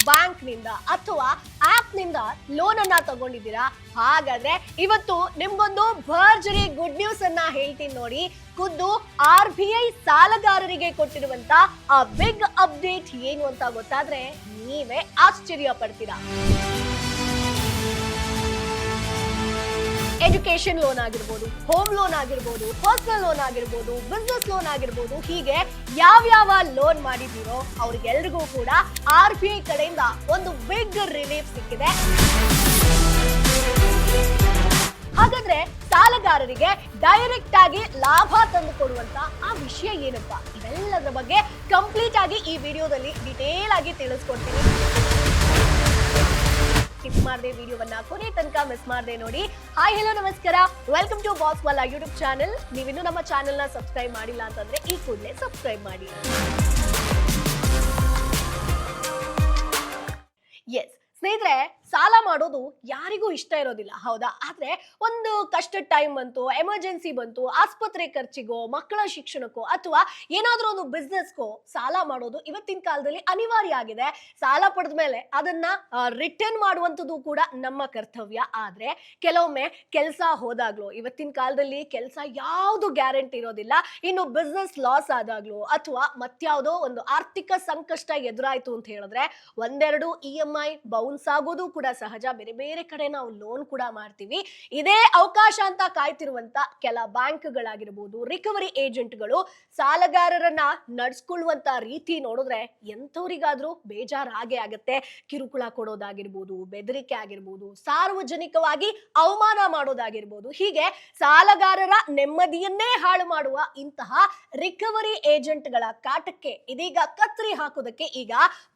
Bank ನಿಂದ ಅಥವಾ app ನಿಂದ ಲೋನ್ ಅನ್ನ ತಗೊಂಡಿದ್ದೀರಾ? ಹಾಗಾದ್ರೆ ಇವತ್ತು ನಿಮ್ಗೊಂದು ಭರ್ಜರಿ ಗುಡ್ ನ್ಯೂಸ್ ಅನ್ನ ಹೇಳ್ತೀನಿ ನೋಡಿ. ಖುದ್ದು RBI ಸಾಲಗಾರರಿಗೆ ಕೊಟ್ಟಿರುವಂತ ಆ ಬಿಗ್ ಅಪ್ಡೇಟ್ ಏನು ಅಂತ ಗೊತ್ತಾದ್ರೆ ನೀವೇ ಆಶ್ಚರ್ಯ ಪಡ್ತೀರಾ. ಎಜುಕೇಶನ್ ಲೋನ್ ಆಗಿರ್ಬೋದು, ಹೋಮ್ ಲೋನ್ ಆಗಿರ್ಬೋದು, ಪರ್ಸನಲ್ ಲೋನ್ ಆಗಿರ್ಬೋದು, ಬಿಸ್ನೆಸ್ ಲೋನ್ ಆಗಿರ್ಬೋದು, ಹೀಗೆ ಯಾವ್ಯಾವ ಲೋನ್ ಮಾಡಿದ್ದೀರೋ ಅವ್ರಿಗೆಲ್ರಿಗೂ ಕೂಡ RBI ಕಡೆಯಿಂದ ಒಂದು ಬಿಗ್ ರಿಲೀಫ್ ಸಿಕ್ಕಿದೆ. ಹಾಗಾದ್ರೆ ಸಾಲಗಾರರಿಗೆ ಡೈರೆಕ್ಟ್ ಆಗಿ ಲಾಭ ತಂದು ಕೊಡುವಂತ ಆ ವಿಷಯ ಏನಪ್ಪ, ಇವೆಲ್ಲದರ ಬಗ್ಗೆ ಕಂಪ್ಲೀಟ್ ಆಗಿ ಈ ವಿಡಿಯೋದಲ್ಲಿ ಡಿಟೇಲ್ ಆಗಿ ತಿಳಿಸ್ಕೊಡ್ತೀನಿ. ಸ್ಕಿಪ್ ಮಾಡದೆ ವಿಡಿಯೋವನ್ನ ಕೊನೆ ತನಕ ಮಿಸ್ ಮಾಡದೆ ನೋಡಿ. ಹಾಯ್ ಹಲೋ ನಮಸ್ಕಾರ, ವೆಲ್ಕಮ್ ಟು ಬಾಸ್ ವಾಲಾ ಯೂಟ್ಯೂಬ್ ಚಾನೆಲ್. ನೀವಿನ್ನೂ ನಮ್ಮ ಚಾನೆಲ್ ನ ಸಬ್ಸ್ಕ್ರೈಬ್ ಮಾಡಿಲ್ಲ ಅಂತಂದ್ರೆ ಈ ಕೂಡಲೇ ಸಬ್ಸ್ಕ್ರೈಬ್ ಮಾಡಿ. ಎಸ್ ಸ್ನೇಹಿತರೆ, ಸಾಲ ಮಾಡೋದು ಯಾರಿಗೂ ಇಷ್ಟ ಇರೋದಿಲ್ಲ, ಹೌದಾ? ಆದ್ರೆ ಒಂದು ಕಷ್ಟದ ಟೈಮ್ ಬಂತು, ಎಮರ್ಜೆನ್ಸಿ ಬಂತು, ಆಸ್ಪತ್ರೆ ಖರ್ಚಿಗೋ, ಮಕ್ಕಳ ಶಿಕ್ಷಣಕ್ಕೋ ಅಥವಾ ಏನಾದ್ರೂ ಒಂದು ಬಿಸ್ನೆಸ್ಗೋ ಸಾಲ ಮಾಡೋದು ಇವತ್ತಿನ ಕಾಲದಲ್ಲಿ ಅನಿವಾರ್ಯ ಆಗಿದೆ. ಸಾಲ ಪಡೆದ ಮೇಲೆ ಅದನ್ನ ರಿಟರ್ನ್ ಮಾಡುವಂಥದ್ದು ಕೂಡ ನಮ್ಮ ಕರ್ತವ್ಯ. ಆದ್ರೆ ಕೆಲವೊಮ್ಮೆ ಕೆಲಸ ಹೋದಾಗ್ಲೂ, ಇವತ್ತಿನ ಕಾಲದಲ್ಲಿ ಕೆಲಸ ಯಾವುದು ಗ್ಯಾರಂಟಿ ಇರೋದಿಲ್ಲ. ಇನ್ನು ಬಿಸ್ನೆಸ್ ಲಾಸ್ ಆದಾಗ್ಲೂ ಅಥವಾ ಮತ್ಯಾವುದೋ ಒಂದು ಆರ್ಥಿಕ ಸಂಕಷ್ಟ ಎದುರಾಯ್ತು ಅಂತ ಹೇಳಿದ್ರೆ ಒಂದೆರಡು EMI ಬೌನ್ಸ್ ಆಗೋದು ಕೂಡ ಸಹಜ. ಬೇರೆ ಬೇರೆ ಕಡೆ ನಾವು ಲೋನ್ ಕೂಡ ಮಾಡ್ತೀವಿ. ಇದೇ ಅವಕಾಶ ಅಂತ ಕಾಯ್ತಿರುವಂತ ಕೆಲ ಬ್ಯಾಂಕ್ಗಳಾಗಿರ್ಬೋದು, ರಿಕವರಿ ಏಜೆಂಟ್ಗಳು ಸಾಲಗಾರರನ್ನ ನಡ್ಸ್ಕೊಳ್ಳುವಂತ ರೀತಿ ನೋಡಿದ್ರೆ ಎಂಥವ್ರಿಗಾದ್ರೂ ಬೇಜಾರಾಗೇ ಆಗತ್ತೆ. ಕಿರುಕುಳ ಕೊಡೋದಾಗಿರ್ಬೋದು, ಬೆದರಿಕೆ ಆಗಿರ್ಬೋದು, ಸಾರ್ವಜನಿಕವಾಗಿ ಅವಮಾನ ಮಾಡೋದಾಗಿರ್ಬೋದು, ಹೀಗೆ ಸಾಲಗಾರರ ನೆಮ್ಮದಿಯನ್ನೇ ಹಾಳು ಮಾಡುವ ಇಂತಹ ರಿಕವರಿ ಏಜೆಂಟ್ಗಳ ಕಾಟಕ್ಕೆ ಇದೀಗ ಕತ್ರಿ ಹಾಕೋದಕ್ಕೆ ಈಗ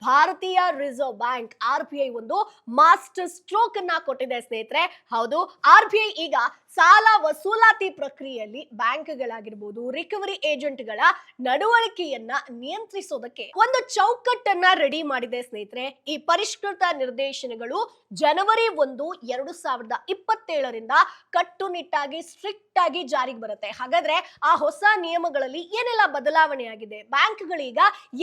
ಭಾರತೀಯ ರಿಸರ್ವ್ ಬ್ಯಾಂಕ್ RBI ಒಂದು ಮಾಸ್ಟರ್ ಸ್ಟ್ರೋಕ್ ಅನ್ನ ಕೊಟ್ಟಿದೆ ಸ್ನೇಹಿತರೆ. ಹೌದು, RBI ಈಗ ಸಾಲ ವಸೂಲಾತಿ ಪ್ರಕ್ರಿಯೆಯಲ್ಲಿ ಬ್ಯಾಂಕ್ಗಳಾಗಿರ್ಬೋದು, ರಿಕವರಿ ಏಜೆಂಟ್ಗಳ ನಡವಳಿಕೆಯನ್ನ ನಿಯಂತ್ರಿಸೋದಕ್ಕೆ ಒಂದು ಚೌಕಟ್ಟನ್ನ ರೆಡಿ ಮಾಡಿದೆ ಸ್ನೇಹಿತರೆ. ಈ ಪರಿಷ್ಕೃತ ನಿರ್ದೇಶನಗಳು ಜನವರಿ 1, 2027ರಿಂದ ಕಟ್ಟುನಿಟ್ಟಾಗಿ ಸ್ಟ್ರಿಕ್ಟ್ ಆಗಿ ಜಾರಿಗೆ ಬರುತ್ತೆ. ಹಾಗಾದ್ರೆ ಆ ಹೊಸ ನಿಯಮಗಳಲ್ಲಿ ಏನೆಲ್ಲ ಬದಲಾವಣೆ ಆಗಿದೆ, ಬ್ಯಾಂಕ್ಗಳೀಗ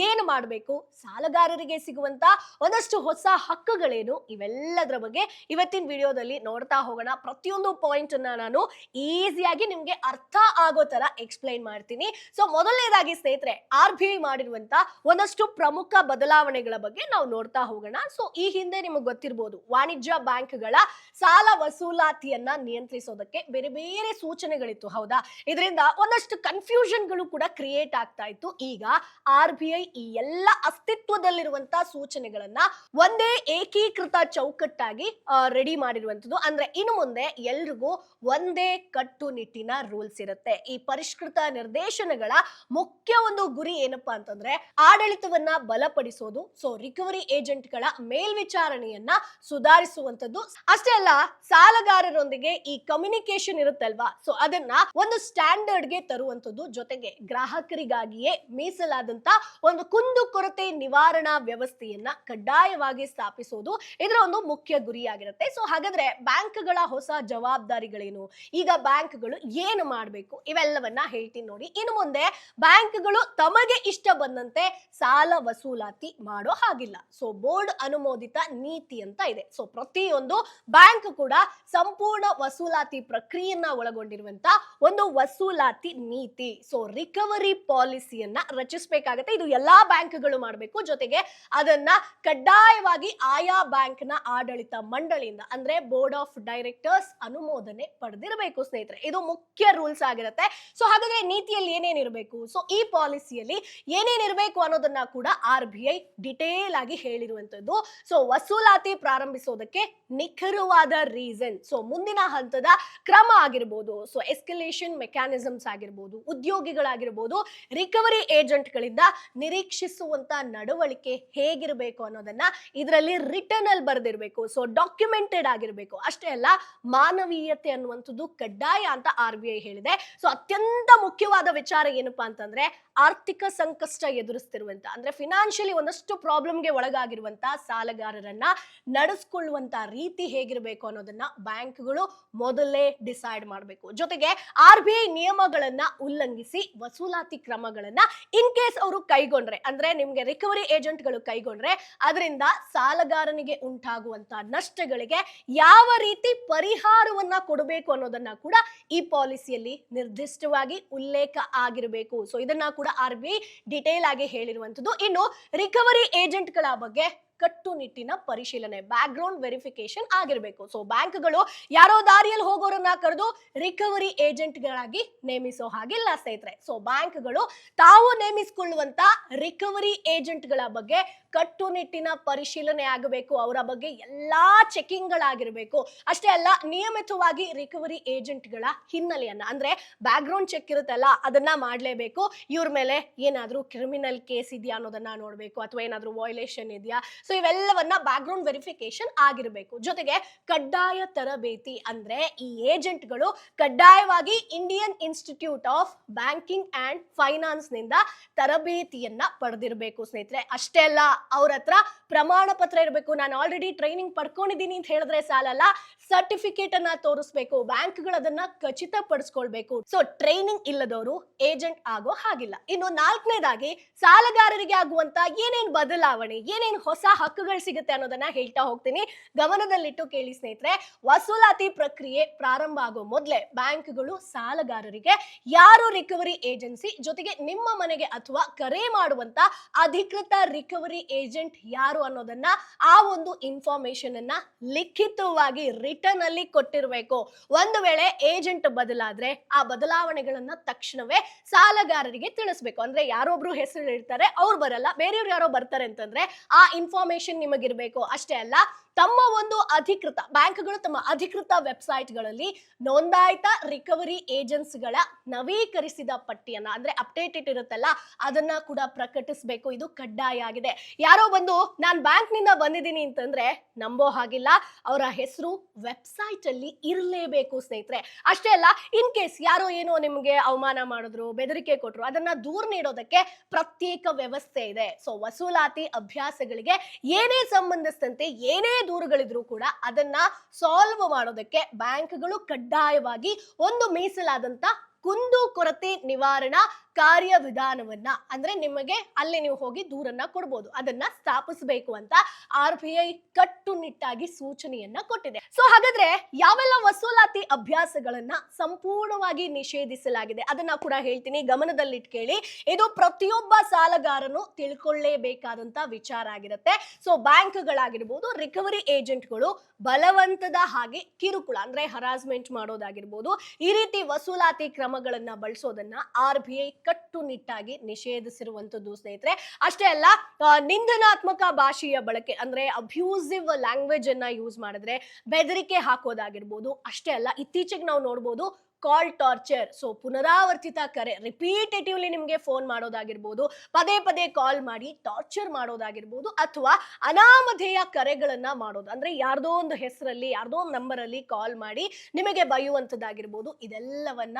ಏನು ಮಾಡಬೇಕು, ಸಾಲಗಾರರಿಗೆ ಸಿಗುವಂತ ಒಂದಷ್ಟು ಹೊಸ ಹಕ್ಕುಗಳೇನು, ಇವೆಲ್ಲದರ ಬಗ್ಗೆ ಇವತ್ತಿನ ವಿಡಿಯೋದಲ್ಲಿ ನೋಡ್ತಾ ಹೋಗೋಣ. ಪ್ರತಿಯೊಂದು ಪಾಯಿಂಟ್ ಅನ್ನ ನಾನು ಈಸಿಯಾಗಿ ನಿಮ್ಗೆ ಅರ್ಥ ಆಗೋ ತರ ಎಕ್ಸ್ಪ್ಲೈನ್ ಮಾಡ್ತೀನಿ. ಸೊ ಮೊದಲನೇದಾಗಿ ಸ್ನೇಹಿತರೆ, RBI ಮಾಡಿರುವಂತ ಒಂದಷ್ಟು ಪ್ರಮುಖ ಬದಲಾವಣೆಗಳ ಬಗ್ಗೆ ನಾವು ನೋಡ್ತಾ ಹೋಗೋಣ. ಸೊ ಈ ಹಿಂದೆ ನಿಮಗೆ ಗೊತ್ತಿರಬಹುದು, ವಾಣಿಜ್ಯ ಬ್ಯಾಂಕ್ಗಳ ಸಾಲ ವಸೂಲಾತಿಯನ್ನ ನಿಯಂತ್ರಿಸೋದಕ್ಕೆ ಬೇರೆ ಬೇರೆ ಸೂಚನೆಗಳಿತ್ತು, ಹೌದಾ? ಇದರಿಂದ ಒಂದಷ್ಟು ಕನ್ಫ್ಯೂಷನ್ಗಳು ಕೂಡ ಕ್ರಿಯೇಟ್ ಆಗ್ತಾ ಇತ್ತು. ಈಗ RBI ಈ ಎಲ್ಲ ಅಸ್ತಿತ್ವದಲ್ಲಿರುವಂತ ಸೂಚನೆಗಳನ್ನ ಒಂದೇ ಏಕೀಕೃತ ಚೌಕಟ್ಟಾಗಿ ರೆಡಿ ಮಾಡಿರುವಂತದ್ದು. ಅಂದ್ರೆ ಇನ್ನು ಮುಂದೆ ಎಲ್ರಿಗೂ ಒಂದೇ ಕಟ್ಟುನಿಟ್ಟಿನ ರೂಲ್ಸ್ ಇರುತ್ತೆ. ಈ ಪರಿಷ್ಕೃತ ನಿರ್ದೇಶನಗಳ ಮುಖ್ಯ ಒಂದು ಗುರಿ ಏನಪ್ಪಾ ಅಂತಂದ್ರೆ ಆಡಳಿತವನ್ನ ಬಲಪಡಿಸೋದು. ಸೊ ರಿಕವರಿ ಏಜೆಂಟ್ಗಳ ಮೇಲ್ವಿಚಾರಣೆಯನ್ನ ಸುಧಾರಿಸುವಂತದ್ದು ಅಷ್ಟೇ ಅಲ್ಲ, ಸಾಲಗಾರರೊಂದಿಗೆ ಈ ಕಮ್ಯುನಿಕೇಶನ್ ಇರುತ್ತಲ್ವಾ, ಸೊ ಅದನ್ನ ಒಂದು ಸ್ಟ್ಯಾಂಡರ್ಡ್ ಗೆ ತರುವಂತದ್ದು. ಜೊತೆಗೆ ಗ್ರಾಹಕರಿಗಾಗಿಯೇ ಮೀಸಲಾದಂತ ಒಂದು ಕುಂದುಕೊರತೆ ನಿವಾರಣಾ ವ್ಯವಸ್ಥೆಯನ್ನ ಕಡ್ಡಾಯವಾಗಿ ಸ್ಥಾಪಿಸೋದು ಇದರ ಒಂದು ಮುಖ್ಯ ಗುರಿಯಾಗಿರುತ್ತೆ. ಸೊ ಹಾಗಾದ್ರೆ ಬ್ಯಾಂಕ್ಗಳ ಹೊಸ ಜವಾಬ್ದಾರಿಗಳೇನು, ಈಗ ಬ್ಯಾಂಕ್ಗಳು ಏನು ಮಾಡಬೇಕು, ಇವೆಲ್ಲವನ್ನ ಹೇಳ್ತೀನಿ ನೋಡಿ. ಇನ್ನು ಮುಂದೆ ಬ್ಯಾಂಕ್ಗಳು ತಮಗೆ ಇಷ್ಟ ಬಂದಂತೆ ಸಾಲ ವಸೂಲಾತಿ ಮಾಡೋ ಹಾಗಿಲ್ಲ. ಸೊ ಬೋರ್ಡ್ ಅನುಮೋದಿತ ನೀತಿ ಅಂತ ಇದೆ. ಸೊ ಪ್ರತಿಯೊಂದು ಬ್ಯಾಂಕ್ ಕೂಡ ಸಂಪೂರ್ಣ ವಸೂಲಾತಿ ಪ್ರಕ್ರಿಯೆಯನ್ನ ಒಳಗೊಂಡಿರುವಂತ ಒಂದು ವಸೂಲಾತಿ ನೀತಿ, ಸೊ ರಿಕವರಿ ಪಾಲಿಸಿಯನ್ನ ರಚಿಸಬೇಕಾಗತ್ತೆ. ಇದು ಎಲ್ಲಾ ಬ್ಯಾಂಕ್ಗಳು ಮಾಡಬೇಕು. ಜೊತೆಗೆ ಅದನ್ನ ಕಡ್ಡಾಯವಾಗಿ ಆಯಾ ಬ್ಯಾಂಕ್ ನ ಆಡಳಿತ ಮಂಡಳಿಯಿಂದ ಅಂದ್ರೆ ಬೋರ್ಡ್ ಆಫ್ ಡೈರೆಕ್ಟರ್ಸ್ ಅನುಮೋದನೆ ಪಡೆದಿರಬೇಕು ಸ್ನೇಹಿತರೆ. ಇದು ಮುಖ್ಯ ರೂಲ್ಸ್ ಆಗಿರುತ್ತೆ. ಸೊ ಹಾಗಾದ್ರೆ ನೀತಿಯಲ್ಲಿ ಏನೇನಿರಬೇಕು, ಸೊ ಈ ಪಾಲಿಸಿಯಲ್ಲಿ ಏನೇನಿರಬೇಕು ಅನ್ನೋದನ್ನ ಕೂಡ RBI ಡಿಟೇಲ್ ಆಗಿ ಹೇಳಿರುವಂತದ್ದು. ಸೊ ವಸೂಲಾತಿ ಪ್ರಾರಂಭಿಸೋದಕ್ಕೆ ನಿಖರವಾದ ರೀಸನ್, ಸೊ ಮುಂದಿನ ಹಂತದ ಕ್ರಮ ಆಗಿರ್ಬೋದು, ಸೊ ಎಸ್ಕಲೇಷನ್ ಮೆಕ್ಯಾನಿಸಮ್ಸ್ ಆಗಿರ್ಬೋದು, ಉದ್ಯೋಗಿಗಳಾಗಿರ್ಬೋದು, ರಿಕವರಿ ಏಜೆಂಟ್ ಗಳಿಂದ ನಿರೀಕ್ಷಿಸುವಂತ ನಡವಳಿಕೆ ಹೇಗಿರಬೇಕು ಅನ್ನೋದನ್ನ ಇದರಲ್ಲಿ ರಿಟರ್ನ್ ಅಲ್ಲಿ ಬರೆದಿರಬೇಕು. ಸೊ ಡಾಕ್ಯುಮೆಂಟೆಡ್ ಆಗಿರ್ಬೇಕು. ಅಷ್ಟೇ ಅಲ್ಲ, ಮಾನವೀಯತೆ ಅನ್ನುವಂಥದ್ದು ಕಡ್ಡಾಯ ಅಂತ RBI ಹೇಳಿದೆ. ಸೊ ಅತ್ಯಂತ ಮುಖ್ಯವಾದ ವಿಚಾರ ಏನಪ್ಪಾ ಅಂತಂದ್ರೆ ಆರ್ಥಿಕ ಸಂಕಷ್ಟ ಎದುರಿಸ್ತಿರುವಂತ ಅಂದ್ರೆ ಫಿನಾನ್ಷಿಯಲಿ ಒಂದಷ್ಟು ಪ್ರಾಬ್ಲಮ್ಗೆ ಒಳಗಾಗಿರುವಂತ ಸಾಲಗಾರರನ್ನ ನಡೆಸ್ಕೊಳ್ಳುವಂತ ರೀತಿ ಹೇಗಿರಬೇಕು ಅನ್ನೋದನ್ನ ಬ್ಯಾಂಕ್ಗಳು ಮೊದಲೇ ಡಿಸೈಡ್ ಮಾಡಬೇಕು. ಜೊತೆಗೆ RBI ನಿಯಮಗಳನ್ನ ಉಲ್ಲಂಘಿಸಿ ವಸೂಲಾತಿ ಕ್ರಮಗಳನ್ನ ಇನ್ ಕೇಸ್ ಅವರು ಕೈಗೊಂಡ್ರೆ ಅಂದ್ರೆ ನಿಮ್ಗೆ ರಿಕವರಿ ಏಜೆಂಟ್ಗಳು ಕೈಗೊಂಡ್ರೆ ಅದರಿಂದ ಸಾಲಗಾರನಿಗೆ ಉಂಟಾಗುವಂತ ನಷ್ಟಗಳಿಗೆ ಯಾವ ರೀತಿ ಪರಿಹಾರವನ್ನ ಕೊಡಬೇಕು ಅನ್ನೋದನ್ನ ಕೂಡ ಈ ಪಾಲಿಸಿಯಲ್ಲಿ ನಿರ್ದಿಷ್ಟವಾಗಿ ಉಲ್ಲೇಖ ಆಗಿರಬೇಕು. ಸೊ ಇದನ್ನ ಕೂಡ RBI ಡಿಟೇಲ್ ಆಗಿ ಹೇಳಿರುವಂತದ್ದು. ಇನ್ನು ರಿಕವರಿ ಏಜೆಂಟ್ಗಳ ಬಗ್ಗೆ ಕಟ್ಟುನಿಟ್ಟಿನ ಪರಿಶೀಲನೆ ಬ್ಯಾಕ್ ಗ್ರೌಂಡ್ ವೆರಿಫಿಕೇಶನ್ ಆಗಿರಬೇಕು. ಸೊ ಬ್ಯಾಂಕ್ಗಳು ಯಾರೋ ದಾರಿಯಲ್ಲಿ ಹೋಗೋರನ್ನ ಕರೆದು ರಿಕವರಿ ಏಜೆಂಟ್ಗಳಾಗಿ ನೇಮಿಸೋ ಹಾಗಿಲ್ಲ ಸ್ನೇಹಿತರೆ. ಸೊ ಬ್ಯಾಂಕ್ಗಳು ತಾವು ನೇಮಿಸಿಕೊಳ್ಳುವಂತ ರಿಕವರಿ ಏಜೆಂಟ್ಗಳ ಬಗ್ಗೆ ಕಟ್ಟುನಿಟ್ಟಿನ ಪರಿಶೀಲನೆ ಆಗಬೇಕು. ಅವರ ಬಗ್ಗೆ ಎಲ್ಲಾ ಚೆಕಿಂಗ್ ಗಳಾಗಿರ್ಬೇಕು. ಅಷ್ಟೇ ಅಲ್ಲ, ನಿಯಮಿತವಾಗಿ ರಿಕವರಿ ಏಜೆಂಟ್ಗಳ ಹಿನ್ನೆಲೆಯನ್ನ ಅಂದ್ರೆ ಬ್ಯಾಕ್ ಗ್ರೌಂಡ್ ಚೆಕ್ ಇರುತ್ತಲ್ಲ ಅದನ್ನ ಮಾಡ್ಲೇಬೇಕು. ಇವ್ರ ಮೇಲೆ ಏನಾದ್ರೂ ಕ್ರಿಮಿನಲ್ ಕೇಸ್ ಇದೆಯಾ ಅನ್ನೋದನ್ನ ನೋಡ್ಬೇಕು, ಅಥವಾ ಏನಾದ್ರೂ ವೈಲೇಷನ್ ಇದೆಯಾ. ಸೊ ಇವೆಲ್ಲವನ್ನ ಬ್ಯಾಕ್ ಗ್ರೌಂಡ್ ವೆರಿಫಿಕೇಶನ್ ಆಗಿರಬೇಕು. ಜೊತೆಗೆ ಕಡ್ಡಾಯ ತರಬೇತಿ ಅಂದ್ರೆ ಈ ಏಜೆಂಟ್ಗಳು ಕಡ್ಡಾಯವಾಗಿ Indian institute of banking and finance ನಿಂದ ತರಬೇತಿಯನ್ನ ಪಡೆದಿರಬೇಕು ಸ್ನೇಹಿತರೆ. ಅಷ್ಟೇ ಅಲ್ಲ, ಅವ್ರ ಹತ್ರ ಪ್ರಮಾಣ ಪತ್ರ ಇರಬೇಕು. ನಾನು ಆಲ್ರೆಡಿ ಟ್ರೈನಿಂಗ್ ಪಡ್ಕೊಂಡಿದ್ದೀನಿ ಅಂತ ಹೇಳಿದ್ರೆ ಸಾಲಲ್ಲ, ಸರ್ಟಿಫಿಕೇಟ್ ಅನ್ನ ತೋರಿಸ್ಬೇಕು. ಬ್ಯಾಂಕ್ಗಳು ಅದನ್ನ ಖಚಿತಪಡಿಸ್ಕೊಳ್ಬೇಕು. ಸೊ ಟ್ರೈನಿಂಗ್ ಇಲ್ಲದವರು ಏಜೆಂಟ್ ಆಗೋ ಹಾಗಿಲ್ಲ. ಇನ್ನು ನಾಲ್ಕನೇದಾಗಿ ಸಾಲಗಾರರಿಗೆ ಆಗುವಂತ ಏನೇನ್ ಬದಲಾವಣೆ, ಏನೇನ್ ಹೊಸ ಹಕ್ಕುಗಳು ಸಿಗುತ್ತೆ ಅನ್ನೋದನ್ನ ಹೇಳ್ತಾ ಹೋಗ್ತೀನಿ. ಗಮನದಲ್ಲಿಟ್ಟು ಕೇಳಿ ಸ್ನೇಹಿತರೆ. ವಸೂಲಾತಿ ಪ್ರಕ್ರಿಯೆ ಪ್ರಾರಂಭ ಆಗೋ ಮೊದಲೇ ಬ್ಯಾಂಕ್ಗಳು ಸಾಲಗಾರರಿಗೆ ಯಾರು ರಿಕವರಿ ಏಜೆನ್ಸಿ, ಜೊತೆಗೆ ನಿಮ್ಮ ಮನೆಗೆ ಅಥವಾ ಕರೆ ಮಾಡುವಂತ ಅಧಿಕೃತ ರಿಕವರಿ ಏಜೆಂಟ್ ಯಾರು ಅನ್ನೋದನ್ನ ಆ ಒಂದು ಇನ್ಫಾರ್ಮೇಶನ್ ಅನ್ನ ಲಿಖಿತವಾಗಿ ರಿಟರ್ನ್ ಅಲ್ಲಿ ಕೊಟ್ಟಿರಬೇಕು. ಒಂದು ವೇಳೆ ಏಜೆಂಟ್ ಬದಲಾದ್ರೆ ಆ ಬದಲಾವಣೆಗಳನ್ನ ತಕ್ಷಣವೇ ಸಾಲಗಾರರಿಗೆ ತಿಳಿಸ್ಬೇಕು. ಅಂದ್ರೆ ಯಾರೊಬ್ರು ಹೆಸರು ಇರ್ತಾರೆ, ಅವ್ರು ಬರಲ್ಲ, ಬೇರೆಯವ್ರು ಯಾರೋ ಬರ್ತಾರೆ ಅಂತಂದ್ರೆ ಆ ಇನ್ಫಾರ್ಮೇಶನ್ ನಿಮಗಿರ್ಬೇಕು. ಅಷ್ಟೇ ಅಲ್ಲ, ತಮ್ಮ ಒಂದು ಅಧಿಕೃತ ಬ್ಯಾಂಕ್ಗಳು ತಮ್ಮ ಅಧಿಕೃತ ವೆಬ್ಸೈಟ್ ಗಳಲ್ಲಿ ನೋಂದಾಯಿತ ರಿಕವರಿ ಏಜೆನ್ಸಿಗಳ ನವೀಕರಿಸಿದ ಪಟ್ಟಿಯನ್ನ ಅಂದ್ರೆ ಅಪ್ಡೇಟೆಡ್ ಇರುತ್ತಲ್ಲ ಅದನ್ನ ಕೂಡ ಪ್ರಕಟಿಸಬೇಕು. ಇದು ಕಡ್ಡಾಯ ಆಗಿದೆ. ಯಾರೋ ಬಂದು ನಾನ್ ಬ್ಯಾಂಕ್ ನಿಂದ ಬಂದಿದ್ದೀನಿ ಅಂತಂದ್ರೆ ನಂಬೋ ಹಾಗಿಲ್ಲ. ಅವರ ಹೆಸರು ವೆಬ್ಸೈಟ್ ಅಲ್ಲಿ ಇರಲೇಬೇಕು ಸ್ನೇಹಿತರೆ. ಅಷ್ಟೇ ಅಲ್ಲ, ಇನ್ ಕೇಸ್ ಯಾರೋ ಏನೋ ನಿಮ್ಗೆ ಅವಮಾನ ಮಾಡಿದ್ರು, ಬೆದರಿಕೆ ಕೊಟ್ರು, ಅದನ್ನ ದೂರ ನೀಡೋದಕ್ಕೆ ಪ್ರತ್ಯೇಕ ವ್ಯವಸ್ಥೆ ಇದೆ. ಸೊ ವಸೂಲಾತಿ ಅಭ್ಯಾಸಗಳಿಗೆ ಏನೇ ಸಂಬಂಧಿಸಿದಂತೆ ಏನೇ ದೂರುಗಳಿದ್ರು ಕೂಡ ಅದನ್ನ ಸಾಲ್ವ್ ಮಾಡೋದಕ್ಕೆ ಬ್ಯಾಂಕ್ಗಳು ಕಡ್ಡಾಯವಾಗಿ ಒಂದು ಮೀಸಲಾದಂತ ಕುಂದು ಕೊರತೆ ನಿವಾರಣಾ ಕಾರ್ಯವಿಧಾನವನ್ನ ಅಂದ್ರೆ ನಿಮಗೆ ಅಲ್ಲಿ ನೀವು ಹೋಗಿ ದೂರನ್ನ ಕೊಡಬಹುದು, ಅದನ್ನ ಸ್ಥಾಪಿಸಬೇಕು ಅಂತ RBI ಕಟ್ಟುನಿಟ್ಟಾಗಿ ಸೂಚನೆಯನ್ನ ಕೊಟ್ಟಿದೆ. ಸೊ ಹಾಗಾದ್ರೆ ಯಾವೆಲ್ಲ ವಸೂಲಾತಿ ಅಭ್ಯಾಸಗಳನ್ನ ಸಂಪೂರ್ಣವಾಗಿ ನಿಷೇಧಿಸಲಾಗಿದೆ ಅದನ್ನ ಕೂಡ ಹೇಳ್ತೀನಿ, ಗಮನದಲ್ಲಿಟ್ಟು ಕೇಳಿ. ಇದು ಪ್ರತಿಯೊಬ್ಬ ಸಾಲಗಾರನು ತಿಳ್ಕೊಳ್ಳೇಬೇಕಾದಂತ ವಿಚಾರ ಆಗಿರುತ್ತೆ. ಸೊ ಬ್ಯಾಂಕ್ಗಳಾಗಿರ್ಬೋದು, ರಿಕವರಿ ಏಜೆಂಟ್ಗಳು ಬಲವಂತದ ಹಾಗೆ ಕಿರುಕುಳ ಅಂದ್ರೆ ಹರಾಸ್ಮೆಂಟ್ ಮಾಡೋದಾಗಿರ್ಬೋದು, ಈ ರೀತಿ ವಸೂಲಾತಿ ಕ್ರಮಗಳನ್ನ ಬಳಸೋದನ್ನ RBI ಕಟ್ಟುನಿಟ್ಟಾಗಿ ನಿಷೇಧಿಸಿರುವಂತದ್ದು ಸ್ನೇಹಿತರೆ. ಅಷ್ಟೇ ಅಲ್ಲ, ನಿಂದನಾತ್ಮಕ ಭಾಷೆಯ ಬಳಕೆ ಅಂದ್ರೆ ಅಬ್ಯೂಸಿವ್ ಲ್ಯಾಂಗ್ವೇಜ್ ಅನ್ನ ಯೂಸ್ ಮಾಡಿದ್ರೆ ಬೆದರಿಕೆ ಹಾಕೋದಾಗಿರ್ಬೋದು. ಅಷ್ಟೇ ಅಲ್ಲ, ಇತ್ತೀಚೆಗೆ ನಾವು ನೋಡ್ಬೋದು ಕಾಲ್ ಟಾರ್ಚರ್. ಸೊ ಪುನರಾವರ್ತಿತ ಕರೆ, ರಿಪೀಟೇಟಿವ್ಲಿ ನಿಮ್ಗೆ ಫೋನ್ ಮಾಡೋದಾಗಿರ್ಬೋದು, ಪದೇ ಪದೇ ಕಾಲ್ ಮಾಡಿ ಟಾರ್ಚರ್ ಮಾಡೋದಾಗಿರ್ಬೋದು, ಅಥವಾ ಅನಾಮಧೇಯ ಕರೆಗಳನ್ನ ಮಾಡೋದು ಅಂದ್ರೆ ಯಾರ್ದೋ ಒಂದು ಹೆಸರಲ್ಲಿ ಯಾರ್ದೋ ಒಂದು ನಂಬರ್ ಅಲ್ಲಿ ಕಾಲ್ ಮಾಡಿ ನಿಮಗೆ ಬೈಯುವಂತದ್ದಾಗಿರ್ಬೋದು. ಇದೆಲ್ಲವನ್ನ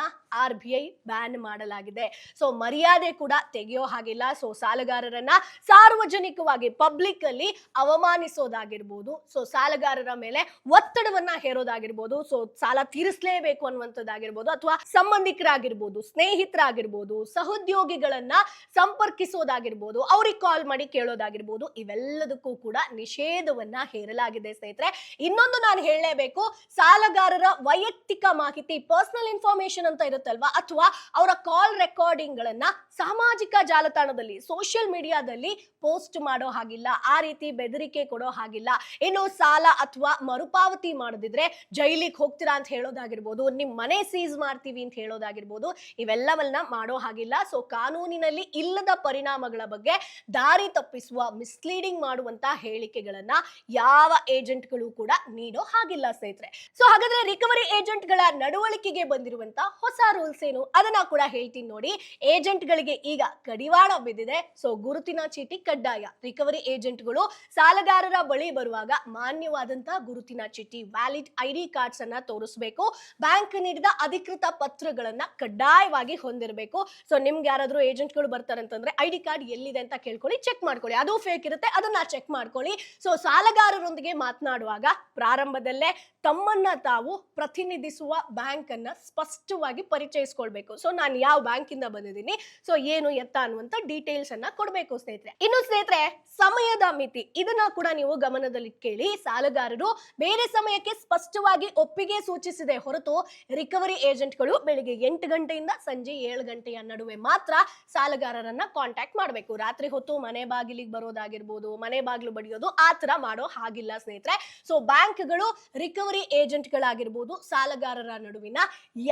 RBI ಬ್ಯಾನ್ ಮಾಡಲಾಗಿದೆ. ಸೊ ಮರ್ಯಾದೆ ಕೂಡ ತೆಗೆಯೋ ಹಾಗಿಲ್ಲ. ಸೊ ಸಾಲಗಾರರನ್ನ ಸಾರ್ವಜನಿಕವಾಗಿ ಪಬ್ಲಿಕ್ ಅಲ್ಲಿ ಅವಮಾನಿಸೋದಾಗಿರ್ಬೋದು, ಸೊ ಸಾಲಗಾರರ ಮೇಲೆ ಒತ್ತಡವನ್ನ ಹೇರೋದಾಗಿರ್ಬೋದು, ಸೊ ಸಾಲ ತೀರಿಸಲೇಬೇಕು ಅನ್ನುವಂಥದ್ದಾಗಿರ್ಬೋದು, ಅಥವಾ ಸಂಬಂಧಿಕರಾಗಿರ್ಬೋದು, ಸ್ನೇಹಿತರಾಗಿರ್ಬೋದು, ಸಹೋದ್ಯೋಗಿಗಳನ್ನ ಸಂಪರ್ಕಿಸೋದಾಗಿರ್ಬೋದು, ಅವ್ರಿಗೆ ಕಾಲ್ ಮಾಡಿ ಕೇಳೋದಾಗಿರ್ಬೋದು, ಇವೆಲ್ಲದಕ್ಕೂ ಕೂಡ ನಿಷೇಧವನ್ನ ಹೇರಲಾಗಿದೆ ಸ್ನೇಹಿತರೆ. ಇನ್ನೊಂದು ನಾನು ಹೇಳಲೇಬೇಕು, ಸಾಲಗಾರರ ವೈಯಕ್ತಿಕ ಮಾಹಿತಿ, ಪರ್ಸನಲ್ ಇನ್ಫಾರ್ಮೇಶನ್ ಅಂತ ಇರುತ್ತಲ್ವಾ, ಅಥವಾ ಅವರ ಕಾಲ್ ರೆಕಾರ್ಡಿಂಗ್ ಗಳನ್ನ ಸಾಮಾಜಿಕ ಜಾಲತಾಣದಲ್ಲಿ ಸೋಷಿಯಲ್ ಮೀಡಿಯಾದಲ್ಲಿ ಪೋಸ್ಟ್ ಮಾಡೋ ಹಾಗಿಲ್ಲ, ಆ ರೀತಿ ಬೆದರಿಕೆ ಕೊಡೋ ಹಾಗಿಲ್ಲ. ಇನ್ನು ಸಾಲ ಅಥವಾ ಮರುಪಾವತಿ ಮಾಡದಿದ್ರೆ ಜೈಲಿಗೆ ಹೋಗ್ತೀರಾ ಅಂತ ಹೇಳೋದಾಗಿರ್ಬೋದು, ನಿಮ್ ಮನೆ ಸೀಸ್ ಮಾಡ್ತೀವಿ ಅಂತ ಹೇಳೋದಾಗಿರ್ಬೋದು, ಇವೆಲ್ಲವನ್ನ ಮಾಡೋ ಹಾಗಿಲ್ಲ. ಸೊ ಕಾನೂನಿನಲ್ಲಿ ಇಲ್ಲದ ಪರಿಣಾಮಗಳ ಬಗ್ಗೆ ದಾರಿ ತಪ್ಪಿಸುವ, ಮಿಸ್ಲೀಡಿಂಗ್ ಮಾಡುವಂತ ಹೇಳಿಕೆಗಳನ್ನ ಯಾವ ಏಜೆಂಟ್ಗಳು ಕೂಡ ನೀಡೋ ಹಾಗಿಲ್ಲ ಸ್ನೇಹಿತರೆ. ಸೊ ಹಾಗಾದ್ರೆ ರಿಕವರಿ ಏಜೆಂಟ್ಗಳ ನಡವಳಿಕೆಗೆ ಬಂದಿರುವಂತ ಹೊಸ ರೂಲ್ಸ್ ಏನು ಅದನ್ನ ಕೂಡ ಹೇಳ್ತೀನಿ ನೋಡಿ. ಏಜೆಂಟ್ಗಳಿಗೆ ಈಗ ಕಡಿವಾಣ ಬಿದ್ದಿದೆ. ಸೊ ಗುರುತಿನ ಚೀಟಿ ಕಡ್ಡಾಯ. ರಿಕವರಿ ಏಜೆಂಟ್ಗಳು ಸಾಲಗಾರರ ಬಳಿ ಬರುವಾಗ ಮಾನ್ಯವಾದಂತಹ ಗುರುತಿನ ಚೀಟಿ, ವ್ಯಾಲಿಡ್ ID ಕಾರ್ಡ್ಸ್ ಅನ್ನ ತೋರಿಸಬೇಕು. ಬ್ಯಾಂಕ್ ನೀಡಿದ ಅಧಿಕೃತ ಪತ್ರಗಳನ್ನ ಕಡ್ಡಾಯವಾಗಿ ಹೊಂದಿರಬೇಕು. ಸೊ ನಿಮ್ಗೆ ಯಾರಾದ್ರೂ ಏಜೆಂಟ್ಗಳು ಬರ್ತಾರೆ ಅಂತಂದ್ರೆ ಐಡಿ ಕಾರ್ಡ್ ಎಲ್ಲಿದೆ ಅಂತ ಕೇಳ್ಕೊಳ್ಳಿ, ಚೆಕ್ ಮಾಡ್ಕೊಳ್ಳಿ. ಅದು ಫೇಕ್ ಇರುತ್ತೆ, ಅದನ್ನ ಚೆಕ್ ಮಾಡ್ಕೊಳ್ಳಿ. ಸೊ ಸಾಲಗಾರರೊಂದಿಗೆ ಮಾತನಾಡುವಾಗ ಪ್ರಾರಂಭದಲ್ಲೇ ತಮ್ಮನ್ನ ತಾವು ಪ್ರತಿನಿಧಿಸುವ ಬ್ಯಾಂಕ್ ಅನ್ನ ಸ್ಪಷ್ಟವಾಗಿ ಪರಿಚಯಿಸ್ಕೊಳ್ಬೇಕು. ಸೊ ನಾನು ಯಾವ ಬ್ಯಾಂಕ್ ಇಂದ ಬಂದಿದ್ದೀನಿ, ಸೊ ಏನು ಎತ್ತ ಅನ್ನುವಂತ ಡೀಟೇಲ್ಸ್ ಅನ್ನ ಕೊಡಬೇಕು ಸ್ನೇಹಿತರೆ. ಇನ್ನು ಸ್ನೇಹಿತರೆ, ಸಮಯದ ಮಿತಿ ಇದನ್ನ ಕೂಡ ನೀವು ಗಮನದಲ್ಲಿ ಕೇಳಿ. ಸಾಲಗಾರರು ಬೇರೆ ಸಮಯಕ್ಕೆ ಸ್ಪಷ್ಟವಾಗಿ ಒಪ್ಪಿಗೆ ಸೂಚಿಸಿದೆ ಹೊರತು ರಿಕವರಿ ಏಜೆಂಟ್ಗಳು ಬೆಳಿಗ್ಗೆ 8 ಗಂಟೆಯಿಂದ ಸಂಜೆ 7 ಗಂಟೆಯ ನಡುವೆ ಮಾತ್ರ ಸಾಲಗಾರರನ್ನ ಕಾಂಟ್ಯಾಕ್ಟ್ ಮಾಡಬೇಕು. ರಾತ್ರಿ ಹೊತ್ತು ಮನೆ ಬಾಗಿಲಿಗೆ ಬರೋದಾಗಿರ್ಬೋದು, ಮನೆ ಬಾಗಿಲು ಬಡಿಯೋದು ಆ ತರ ಮಾಡೋ ಹಾಗಿಲ್ಲ ಸ್ನೇಹಿತರೆ. ಸೊ ಬ್ಯಾಂಕ್ಗಳು ರಿಕವರಿ ಏಜೆಂಟ್ಗಳಾಗಿರ್ಬೋದು, ಸಾಲಗಾರರ ನಡುವಿನ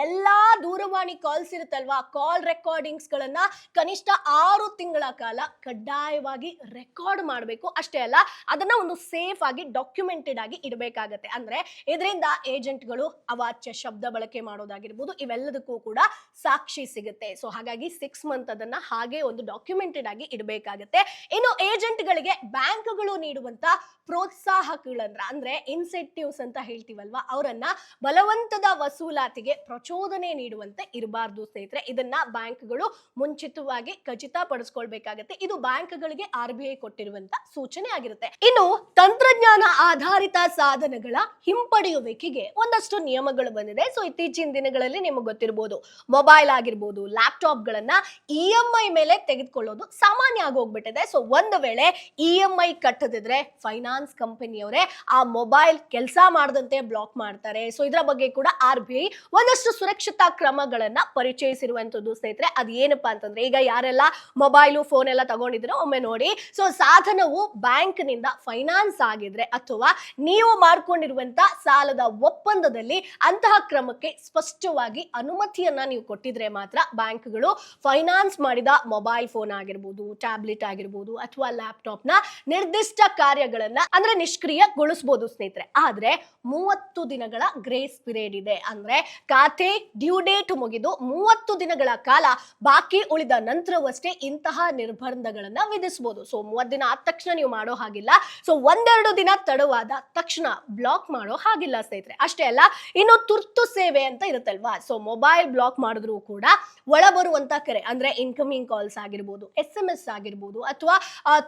ಎಲ್ಲಾ ದೂರವಾಣಿ ಕಾಲ್ಸ್ ಇರುತ್ತಲ್ವಾ, ಕಾಲ್ ರೆಕಾರ್ಡಿಂಗ್ಸ್ ಗಳನ್ನ ಕನಿಷ್ಠ 6 ತಿಂಗಳ ಕಾಲ ಕಡ್ಡಾಯವಾಗಿ ರೆಕಾರ್ಡ್ ಮಾಡಬೇಕು. ಅಷ್ಟೇ ಅಲ್ಲ, ಅದನ್ನ ಒಂದು ಸೇಫ್ ಆಗಿ ಡಾಕ್ಯುಮೆಂಟೆಡ್ ಆಗಿ ಇಡಬೇಕಾಗತ್ತೆ. ಅಂದ್ರೆ ಇದರಿಂದ ಏಜೆಂಟ್ಗಳು ಅವಾಚ್ಯ ಶಬ್ದ ಬಳಕೆ ಮಾಡೋದಾಗಿರ್ಬೋದು, ಇವೆಲ್ಲದಕ್ಕೂ ಕೂಡ ಸಾಕ್ಷಿ ಸಿಗುತ್ತೆ. ಸೊ ಹಾಗಾಗಿ 6 ಮಂತ್ ಅದನ್ನ ಹಾಗೆ ಒಂದು ಡಾಕ್ಯುಮೆಂಟೆಡ್ ಆಗಿ ಇಡಬೇಕಾಗತ್ತೆ. ಇನ್ನು ಏಜೆಂಟ್ಗಳಿಗೆ ಬ್ಯಾಂಕ್ಗಳು ನೀಡುವಂತ ಪ್ರೋತ್ಸಾಹಕಗಳಂದ್ರ ಅಂದ್ರೆ ಇನ್ಸೆಂಟಿವ್ಸ್ ಅಂತ ಹೇಳ್ತೀವಲ್ವಾ, ಅವರನ್ನ ಬಲವಂತದ ವಸೂಲಾತಿಗೆ ಪ್ರಚೋದನೆ ನೀಡುವಂತೆ ಇರಬಾರ್ದು ಸ್ನೇಹಿತರೆ. ಇದನ್ನ ಬ್ಯಾಂಕ್ಗಳು ಮುಂಚಿತವಾಗಿ ಖಚಿತಪಡಿಸ್ಕೊಳ್ಬೇಕಾಗತ್ತೆ. ಇದು ಬ್ಯಾಂಕ್ಗಳಿಗೆ RBI ಕೊಟ್ಟಿರುವಂತ ಸೂಚನೆ ಆಗಿರುತ್ತೆ. ಇನ್ನು ತಂತ್ರಜ್ಞಾನ ಆಧಾರಿತ ಸಾಧನಗಳ ಹಿಂಪಡೆಯುವಿಕೆಗೆ ಒಂದಷ್ಟು ನಿಯಮಗಳು ಬಂದಿದೆ. ಸೊ ಇತ್ತೀಚಿನ ದಿನಗಳಲ್ಲಿ ನಿಮಗೆ ಗೊತ್ತಿರಬಹುದು, ಮೊಬೈಲ್ ಆಗಿರ್ಬೋದು, ಲ್ಯಾಪ್ಟಾಪ್ ಗಳನ್ನ EMI ಮೇಲೆ ತೆಗೆದುಕೊಳ್ಳೋದು ಸಾಮಾನ್ಯ ಆಗಿ ಹೋಗ್ಬಿಟ್ಟಿದೆ. ಸೊ ಒಂದು ವೇಳೆ EMI ಕಟ್ಟದಿದ್ರೆ ಫೈನಾನ್ಸ್ ಕಂಪನಿಯವರೇ ಆ ಮೊಬೈಲ್ ಕೆಲಸ ಮಾಡದಂತೆ ಬ್ಲಾಕ್ ಮಾಡ್ತಾರೆ. ಸೊ ಇದರ ಬಗ್ಗೆ ಕೂಡ RBI ಒಂದಷ್ಟು ಸುರಕ್ಷತಾ ಕ್ರಮಗಳನ್ನ ಪರಿಚಯಿಸಿರುವಂತದ್ದು ಸ್ನೇಹಿತರೆ. ಅದು ಏನಪ್ಪಾ ಅಂತಂದ್ರೆ, ಈಗ ಯಾರೆಲ್ಲ ಮೊಬೈಲು ಫೋನ್ ಎಲ್ಲ ತಗೊಂಡಿದ್ರೆ ಒಮ್ಮೆ ನೋಡಿ. ಸೊ ಸಾಧನವು ಬ್ಯಾಂಕ್ ನಿಂದ ಫೈನಾನ್ಸ್ ಆಗಿದ್ರೆ ಅಥವಾ ನೀವು ಮಾಡ್ಕೊಂಡಿರುವಂತ ಸಾಲದ ಒಪ್ಪಂದದಲ್ಲಿ ಅಂತಹ ಕ್ರಮಕ್ಕೆ ಸ್ಪಷ್ಟವಾಗಿ ಅನುಮತಿಯನ್ನ ನೀವು ಕೊಟ್ಟಿದ್ರೆ ಮಾತ್ರ ಬ್ಯಾಂಕ್ಗಳು ಫೈನಾನ್ಸ್ ಮಾಡಿದ ಮೊಬೈಲ್ ಫೋನ್ ಆಗಿರ್ಬೋದು, ಟ್ಯಾಬ್ಲೆಟ್ ಆಗಿರ್ಬೋದು ಅಥವಾ ಲ್ಯಾಪ್ಟಾಪ್ ನ ನಿರ್ದಿಷ್ಟ ಕಾರ್ಯಗಳನ್ನ ಅಂದ್ರೆ ನಿಷ್ಕ್ರಿಯಗೊಳಿಸಬಹುದು ಸ್ನೇಹಿತರೆ. ಆದ್ರೆ 30 ದಿನಗಳ ಗ್ರೇಸ್ ಪೀರಿಯಡ್ ಇದೆ. ಅಂದ್ರೆ ಖಾತೆ ಡ್ಯೂ ಡೇಟ್ ಮುಗಿದು 30 ದಿನಗಳ ಕಾಲ ಬಾಕಿ ಉಳಿದ ನಂತರವಷ್ಟೇ ಇಂತಹ ನಿರ್ಬಂಧಗಳನ್ನ ವಿಧಿಸಬಹುದು. ಸೊ 30 ದಿನ ಆದ ತಕ್ಷಣ ನೀವು ಮಾಡೋ ಹಾಗಿಲ್ಲ. ಸೊ 1-2 ದಿನ ತಡವಾದ ತಕ್ಷಣ ಬ್ಲಾಕ್ ಮಾಡೋ ಹಾಗಿಲ್ಲ ಸ್ನೇಹಿತರೆ. ಅಷ್ಟೇ ಅಲ್ಲ, ಇನ್ನು ತುರ್ತು ಸೇವೆ ಅಂತ ಇರುತ್ತಲ್ವಾ, ಸೊ ಮೊಬೈಲ್ ಬ್ಲಾಕ್ ಮಾಡಿದ್ರು ಕೂಡ ಒಳ ಬರುವಂತ ಕರೆ ಅಂದ್ರೆ ಇನ್ಕಮಿಂಗ್ ಕಾಲ್ಸ್ ಆಗಿರ್ಬೋದು, SMS ಆಗಿರ್ಬೋದು ಅಥವಾ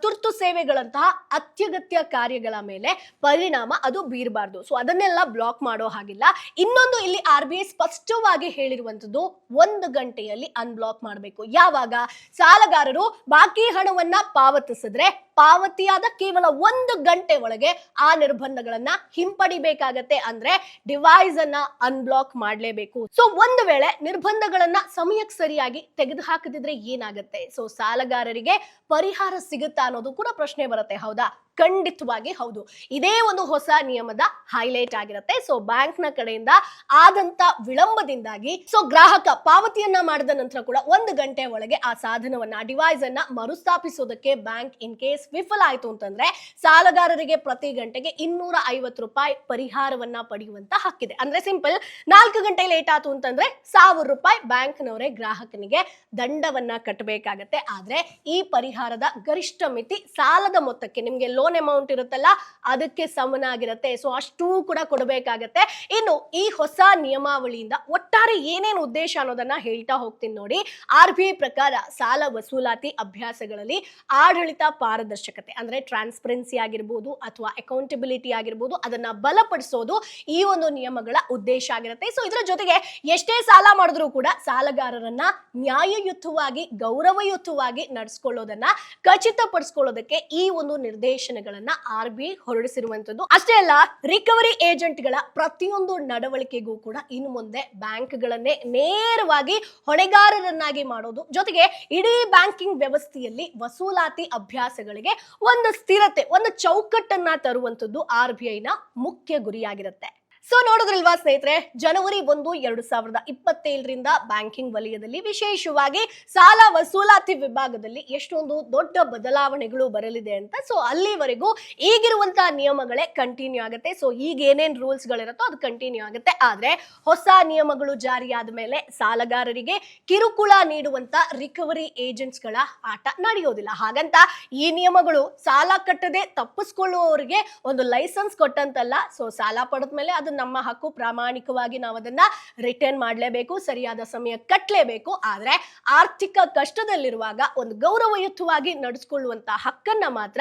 ತುರ್ತು ಸೇವೆಗಳಂತಹ ಅತ್ಯಗತ್ಯ ಕಾರ್ಯಗಳ ಮೇಲೆ ಪರಿಣಾಮ ಅದು ಬೀರಬಾರ್ದು. ಸೊ ಅದನ್ನೆಲ್ಲ ಬ್ಲಾಕ್ ಮಾಡೋ ಹಾಗಿಲ್ಲ. ಇನ್ನೊಂದು ಇಲ್ಲಿ RBI ಸ್ಪಷ್ಟವಾಗಿ ಹೇಳಿರುವಂತದ್ದು 1 ಗಂಟೆಯಲ್ಲಿ ಅನ್ಬ್ಲಾಕ್ ಮಾಡಬೇಕು. ಯಾವಾಗ ಸಾಲಗಾರರು ಬಾಕಿ ಹಣವನ್ನ ಪಾವತಿಸಿದ್ರೆ ಪಾವತಿಯಾದ ಕೇವಲ 1 ಗಂಟೆ ಒಳಗೆ ಆ ನಿರ್ಬಂಧಗಳನ್ನ ಹಿಂಪಡಿಬೇಕಾಗತ್ತೆ. ಅಂದ್ರೆ ಡಿವೈಸ್ ಅನ್ನ ಅನ್ಬ್ಲಾಕ್ ಮಾಡಲೇಬೇಕು. ಸೊ ಒಂದು ವೇಳೆ ನಿರ್ಬಂಧಗಳನ್ನ ಸಮಯಕ್ಕೆ ಸರಿಯಾಗಿ ತೆಗೆದು ಹಾಕದಿದ್ರೆ ಏನಾಗುತ್ತೆ? ಸೊ ಸಾಲಗಾರರಿಗೆ ಪರಿಹಾರ ಸಿಗುತ್ತಾ ಅನ್ನೋದು ಕೂಡ ಪ್ರಶ್ನೆ ಬರುತ್ತೆ. ಹೌದಾ? ಖಂಡಿತವಾಗಿ ಹೌದು. ಇದೇ ಒಂದು ಹೊಸ ನಿಯಮದ ಹೈಲೈಟ್ ಆಗಿರುತ್ತೆ. ಸೊ ಬ್ಯಾಂಕ್ ನ ಕಡೆಯಿಂದ ಆದಂತ ವಿಳಂಬದಿಂದಾಗಿ ಸೊ ಗ್ರಾಹಕ ಪಾವತಿಯನ್ನ ಮಾಡಿದ ನಂತರ ಕೂಡ 1 ಗಂಟೆ ಒಳಗೆ ಆ ಸಾಧನವನ್ನ ಡಿವೈಸ್ ಅನ್ನ ಮರುಸ್ಥಾಪಿಸೋದಕ್ಕೆ ಬ್ಯಾಂಕ್ ಇನ್ ಕೇಸ್ ವಿಫಲ ಆಯ್ತು ಅಂತಂದ್ರೆ ಸಾಲಗಾರರಿಗೆ ಪ್ರತಿ ಗಂಟೆಗೆ 250 ರೂಪಾಯಿ ಪರಿಹಾರವನ್ನ ಪಡೆಯುವಂತ ಹಕ್ಕಿದೆ. ಅಂದ್ರೆ ಸಿಂಪಲ್, 4 ಗಂಟೆ ಲೇಟ್ ಆಯ್ತು ಅಂತಂದ್ರೆ 1000 ರೂಪಾಯಿ ಬ್ಯಾಂಕ್ ನವರೇ ಗ್ರಾಹಕನಿಗೆ ದಂಡವನ್ನ ಕಟ್ಟಬೇಕಾಗತ್ತೆ. ಆದ್ರೆ ಈ ಪರಿಹಾರದ ಗರಿಷ್ಠ ಮಿತಿ ಸಾಲದ ಮೊತ್ತಕ್ಕೆ, ನಿಮ್ಗೆ ಲೋನ್ ಅಮೌಂಟ್ ಇರುತ್ತಲ್ಲ ಅದಕ್ಕೆ ಸಮನಾಗಿರುತ್ತೆ. ಸೊ ಅಷ್ಟು ಕೂಡ ಕೊಡಬೇಕಾಗತ್ತೆ. ಇನ್ನು ಈ ಹೊಸ ನಿಯಮಾವಳಿಯಿಂದ ಒಟ್ಟಾರೆ ಏನೇನು ಉದ್ದೇಶ ಅನ್ನೋದನ್ನ ಹೇಳ್ತಾ ಹೋಗ್ತೀನಿ ನೋಡಿ. RBI ಪ್ರಕಾರ ಸಾಲ ವಸೂಲಾತಿ ಅಭ್ಯಾಸಗಳಲ್ಲಿ ಆಡಳಿತ ಪಾರದರ್ಶಕತೆ ಅಂದ್ರೆ ಟ್ರಾನ್ಸ್ಪರೆನ್ಸಿ ಆಗಿರ್ಬೋದು ಅಥವಾ ಅಕೌಂಟಬಿಲಿಟಿ ಆಗಿರ್ಬೋದು, ಅದನ್ನ ಬಲಪಡಿಸೋದು ಈ ಒಂದು ನಿಯಮಗಳ ಉದ್ದೇಶ ಆಗಿರುತ್ತೆ. ಸೊ ಇದರ ಜೊತೆಗೆ ಎಷ್ಟೇ ಸಾಲ ಮಾಡಿದ್ರು ಕೂಡ ಸಾಲಗಾರರನ್ನ ನ್ಯಾಯಯುತವಾಗಿ ಗೌರವಯುತವಾಗಿ ನಡೆಸ್ಕೊಳ್ಳೋದನ್ನ ಖಚಿತಪಡಿಸ್ಕೊಳ್ಳೋದಕ್ಕೆ ಈ ಒಂದು ನಿರ್ದೇಶನಗಳನ್ನ RBI ಹೊರಡಿಸಿರುವಂತದ್ದು. ಅಷ್ಟೇ ಅಲ್ಲ, ರಿಕವರಿ ಏಜೆಂಟ್ಗಳ ಪ್ರತಿಯೊಂದು ನಡವಳಿಕೆಗೂ ಕೂಡ ಇನ್ನು ಮುಂದೆ ಬ್ಯಾಂಕ್ಗಳನ್ನೇ ನೇರವಾಗಿ ಹೊಣೆಗಾರರನ್ನಾಗಿ ಮಾಡೋದು ಜೊತೆಗೆ ಇಡೀ ಬ್ಯಾಂಕಿಂಗ್ ವ್ಯವಸ್ಥೆಯಲ್ಲಿ ವಸೂಲಾತಿ ಅಭ್ಯಾಸಗಳಿಗೆ ಒಂದು ಸ್ಥಿರತೆ, ಒಂದು ಚೌಕಟ್ಟನ್ನ ತರುವಂತದ್ದು RBI ನ ಮುಖ್ಯ ಗುರಿಯಾಗಿರುತ್ತೆ. ಸೊ ನೋಡಿದ್ರಲ್ವಾ ಸ್ನೇಹಿತರೆ, ಜನವರಿ 1, 2027ರಿಂದ ಬ್ಯಾಂಕಿಂಗ್ ವಲಯದಲ್ಲಿ ವಿಶೇಷವಾಗಿ ಸಾಲ ವಸೂಲಾತಿ ವಿಭಾಗದಲ್ಲಿ ಎಷ್ಟೊಂದು ದೊಡ್ಡ ಬದಲಾವಣೆಗಳು ಬರಲಿದೆ ಅಂತ. ಸೊ ಅಲ್ಲಿವರೆಗೂ ಈಗಿರುವಂತಹ ನಿಯಮಗಳೇ ಕಂಟಿನ್ಯೂ ಆಗುತ್ತೆ. ಸೊ ಈಗ ಏನೇನ್ ರೂಲ್ಸ್ ಗಳಿರುತ್ತೋ ಅದು ಕಂಟಿನ್ಯೂ ಆಗುತ್ತೆ. ಆದ್ರೆ ಹೊಸ ನಿಯಮಗಳು ಜಾರಿಯಾದ ಮೇಲೆ ಸಾಲಗಾರರಿಗೆ ಕಿರುಕುಳ ನೀಡುವಂತ ರಿಕವರಿ ಏಜೆಂಟ್ಸ್ ಗಳ ಆಟ ನಡೆಯೋದಿಲ್ಲ. ಹಾಗಂತ ಈ ನಿಯಮಗಳು ಸಾಲ ಕಟ್ಟದೆ ತಪ್ಪಿಸ್ಕೊಳ್ಳುವವರಿಗೆ ಒಂದು ಲೈಸೆನ್ಸ್ ಕೊಟ್ಟಂತಲ್ಲ. ಸೊ ಸಾಲ ಪಡೆದ ಮೇಲೆ ಅದನ್ನ ನಮ್ಮ ಹಕ್ಕು, ಪ್ರಾಮಾಣಿಕವಾಗಿ ನಾವು ಅದನ್ನ ರಿಟರ್ನ್ ಮಾಡಲೇಬೇಕು, ಸರಿಯಾದ ಸಮಯ ಕಟ್ಟಲೇಬೇಕು. ಆದ್ರೆ ಆರ್ಥಿಕ ಕಷ್ಟದಲ್ಲಿರುವಾಗ ಒಂದು ಗೌರವಯುತವಾಗಿ ನಡೆಸ್ಕೊಳ್ಳುವಂತ ಹಕ್ಕನ್ನ ಮಾತ್ರ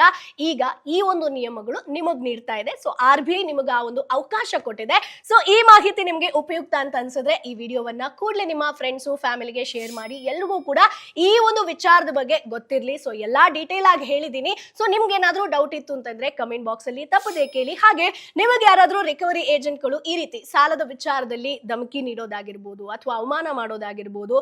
ಈಗ ಈ ಒಂದು ನಿಯಮಗಳು ನಿಮಗ್ ನೀಡ್ತಾ ಇದೆ. ಸೊ RBI ನಿಮಗೆ ಆ ಒಂದು ಅವಕಾಶ ಕೊಟ್ಟಿದೆ. ಸೊ ಈ ಮಾಹಿತಿ ನಿಮ್ಗೆ ಉಪಯುಕ್ತ ಅಂತ ಅನ್ಸಿದ್ರೆ ಈ ವಿಡಿಯೋವನ್ನ ಕೂಡಲೇ ನಿಮ್ಮ ಫ್ರೆಂಡ್ಸು, ಫ್ಯಾಮಿಲಿಗೆ ಶೇರ್ ಮಾಡಿ. ಎಲ್ರಿಗೂ ಕೂಡ ಈ ಒಂದು ವಿಚಾರದ ಬಗ್ಗೆ ಗೊತ್ತಿರ್ಲಿ. ಸೊ ಎಲ್ಲಾ ಡೀಟೇಲ್ ಆಗಿ ಹೇಳಿದೀನಿ. ಸೊ ನಿಮ್ಗೆ ಏನಾದ್ರೂ ಡೌಟ್ ಇತ್ತು ಅಂತಂದ್ರೆ ಕಮೆಂಟ್ ಬಾಕ್ಸ್ ಅಲ್ಲಿ ತಪ್ಪದೇ ಕೇಳಿ. ಹಾಗೆ ನಿಮಗೆ ಯಾರಾದ್ರೂ ರಿಕವರಿ ಏಜೆಂಟ್ಗಳು ಈ ರೀತಿ ಸಾಲದ ವಿಚಾರದಲ್ಲಿ ಧಮಕಿ ನೀಡೋದಾಗಿರ್ಬೋದು ಅಥವಾ ಅವಮಾನ ಮಾಡೋದಾಗಿರ್ಬೋದು,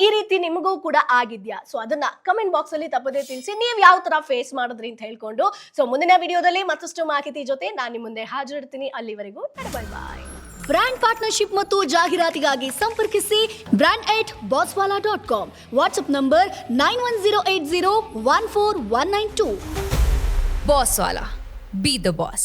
ಈ ರೀತಿ ನಿಮಗೂ ಕೂಡ ಆಗಿದ್ಯಾ? ಸೊ ಅದನ್ನ ಕಮೆಂಟ್ ಬಾಕ್ಸ್ ಅಲ್ಲಿ ತಪ್ಪದೇ ತಿಳಿಸಿ. ನೀವು ಯಾವ ತರ ಫೇಸ್ ಮಾಡಿದ್ರಿ ಅಂತ ಹೇಳ್ಕೊಂಡು. ಸೊ ಮುಂದಿನ ವಿಡಿಯೋದಲ್ಲಿ ಮತ್ತಷ್ಟು ಮಾಹಿತಿ ಜೊತೆ ನಾನು ನಿಮ್ಮ ಮುಂದೆ ಹಾಜರಿರ್ತೀನಿ. ಅಲ್ಲಿವರೆಗೂ ಬೈ ಬಾಯ್. ಬ್ರ್ಯಾಂಡ್ ಪಾರ್ಟ್ನರ್ಶಿಪ್ ಮತ್ತು ಜಾಹೀರಾತಿಗಾಗಿ ಸಂಪರ್ಕಿಸಿ brand@bosswala.com. WhatsApp number 9108014192. Bosswala. Be the boss.